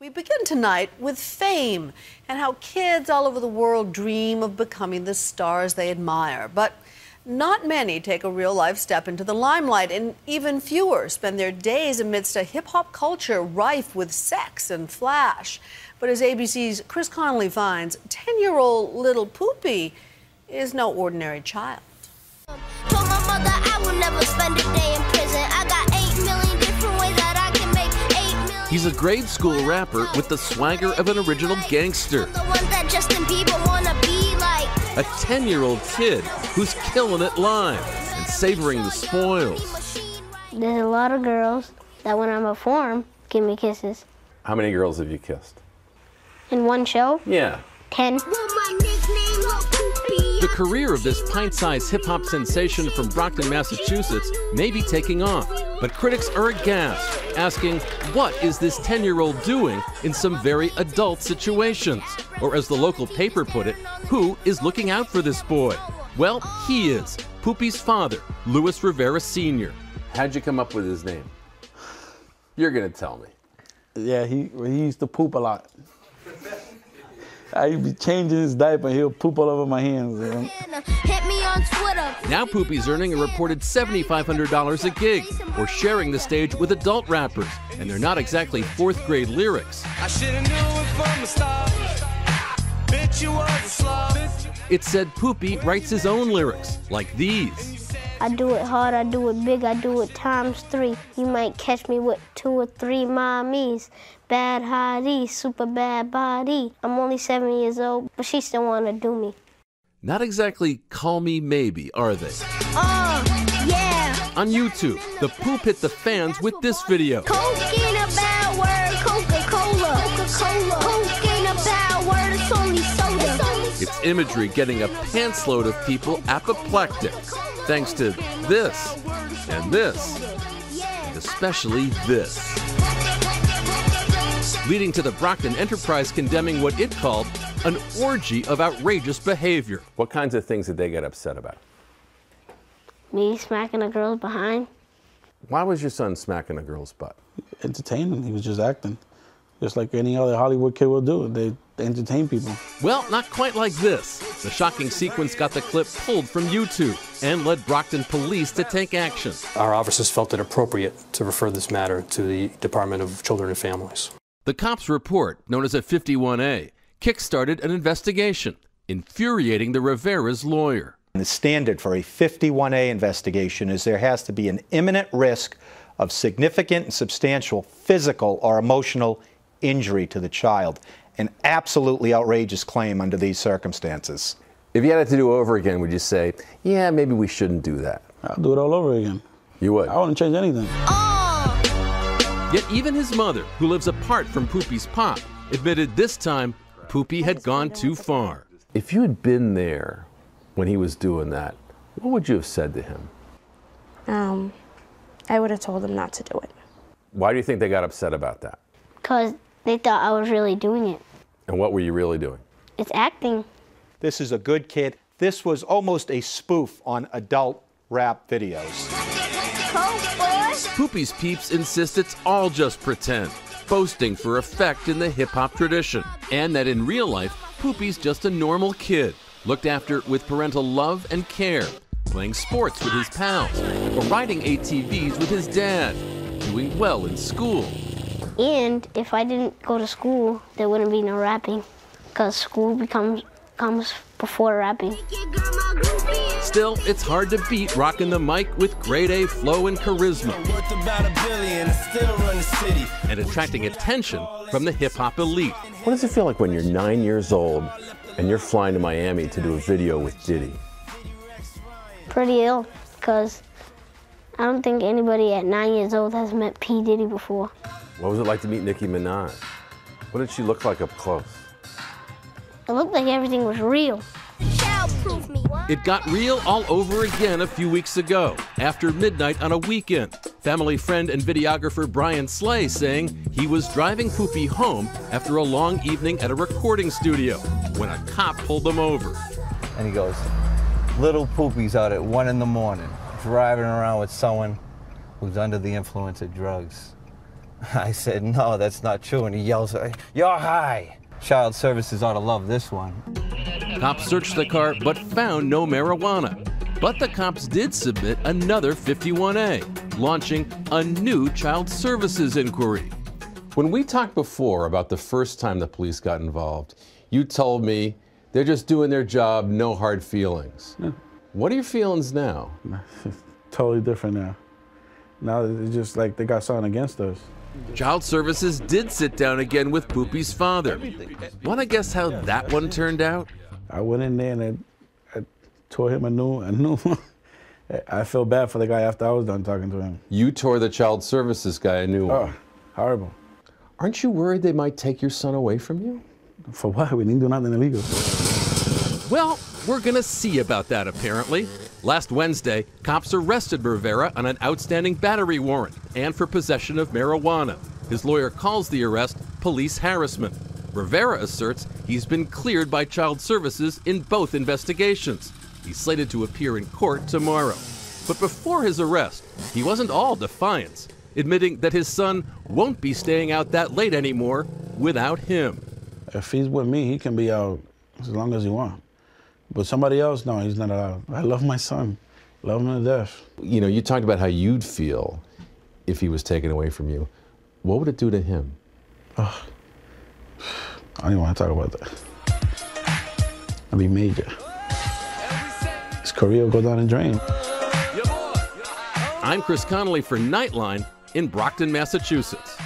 We begin tonight with fame and how kids all over the world dream of becoming the stars they admire. But not many take a real-life step into the limelight, and even fewer spend their days amidst a hip-hop culture rife with sex and flash. But as ABC's Chris Connolly finds, 10-year-old Lil Poopy is no ordinary child. Told my mother I will never spend a day in prison. I got 8 million different ways that I can make 8 million. He's a grade school rapper with the swagger of an original gangster. The one that Justin Bieber wanna be like. A 10-year-old kid who's killing it live and savoring the spoils. There's a lot of girls that when I perform, give me kisses. How many girls have you kissed? In one show? Yeah. 10. The career of this pint-sized hip-hop sensation from Brockton, Massachusetts may be taking off, but critics are aghast, asking, what is this 10-year-old doing in some very adult situations? Or as the local paper put it, who is looking out for this boy? Well, he is, Poopy's father, Louis Rivera Sr. How'd you come up with his name? You're gonna tell me. Yeah, he used to poop a lot. I'd be changing his diaper, he'll poop all over my hands. Hit me on Twitter. Now Poopy's earning a reported $7,500 a gig, or sharing the stage with adult rappers, and they're not exactly fourth-grade lyrics. I shoulda knew it from the start. Bitch, you was a slob. It said Poopy writes his own lyrics, like these. I do it hard, I do it big, I do it ×3. You might catch me with 2 or 3 mommies. Bad hottie, super bad body. I'm only 7 years old, but she still wanna do me. Not exactly call me maybe, are they? Yeah. On YouTube, the Poop hit the fans with this video. Coke ain't a bad word, Coca-Cola. Coca-Cola. Coke ain't a bad word, it's only soda. Its imagery getting a pantsload of people apoplectic, thanks to this, and this, and especially this. Leading to the Brockton Enterprise condemning what it called an orgy of outrageous behavior. What kinds of things did they get upset about? Me smacking a girl behind. Why was your son smacking a girl's butt? Entertaining, he was just acting. Just like any other Hollywood kid will do. They entertain people. Well, not quite like this. The shocking sequence got the clip pulled from YouTube and led Brockton police to take action. Our officers felt it appropriate to refer this matter to the Department of Children and Families. The cops' report, known as a 51A, kick-started an investigation, infuriating the Rivera's lawyer. The standard for a 51A investigation is there has to be an imminent risk of significant and substantial physical or emotional injury to the child. An absolutely outrageous claim under these circumstances. If you had it to do over again, would you say, yeah, maybe we shouldn't do that? I'll do it all over again. You would? I wouldn't change anything. Yet even his mother, who lives apart from Poopy's pop, admitted this time Poopy had gone too far. If you had been there when he was doing that, what would you have said to him? I would have told him not to do it. Why do you think they got upset about that? Because they thought I was really doing it. And what were you really doing? It's acting. This is a good kid. This was almost a spoof on adult rap videos. Poopy's peeps insist it's all just pretend, boasting for effect in the hip-hop tradition, and that in real life, Poopy's just a normal kid, looked after with parental love and care, playing sports with his pals, or riding ATVs with his dad, doing well in school. And if I didn't go to school, there wouldn't be no rapping, because school comes before rapping. Still, it's hard to beat rocking the mic with grade A flow and charisma, and attracting attention from the hip-hop elite. What does it feel like when you're 9 years old and you're flying to Miami to do a video with Diddy? Pretty ill, because I don't think anybody at 9 years old has met P. Diddy before. What was it like to meet Nicki Minaj? What did she look like up close? It looked like everything was real. It got real all over again a few weeks ago, after midnight on a weekend. Family friend and videographer Brian Slay saying he was driving Poopy home after a long evening at a recording studio when a cop pulled them over. And he goes, Lil Poopy's out at 1 in the morning, driving around with someone who's under the influence of drugs. I said, no, that's not true. And he yells, you're high. Child Services ought to love this one. Cops searched the car but found no marijuana. But the cops did submit another 51A, launching a new Child Services inquiry. When we talked before about the first time the police got involved, you told me they're just doing their job, no hard feelings. Yeah. What are your feelings now? It's totally different now. Now it's just like they got something against us. Child Services did sit down again with Poopy's father. Want to guess how that one turned out? I went in there and I tore him a new one. I felt bad for the guy after I was done talking to him. You tore the Child Services guy a new one. Oh, horrible. Aren't you worried they might take your son away from you? For what? We didn't do nothing illegal. Well, we're gonna see about that apparently. Last Wednesday, cops arrested Rivera on an outstanding battery warrant and for possession of marijuana. His lawyer calls the arrest police harassment. Rivera asserts he's been cleared by Child Services in both investigations. He's slated to appear in court tomorrow. But before his arrest, he wasn't all defiance, admitting that his son won't be staying out that late anymore without him. If he's with me, he can be out as long as he wants. But somebody else, no, he's not allowed. I love my son. Love him to death. You know, you talked about how you'd feel if he was taken away from you. What would it do to him? Oh, I don't even want to talk about that. I'd be major. His career will go down the drain. I'm Chris Connolly for Nightline in Brockton, Massachusetts.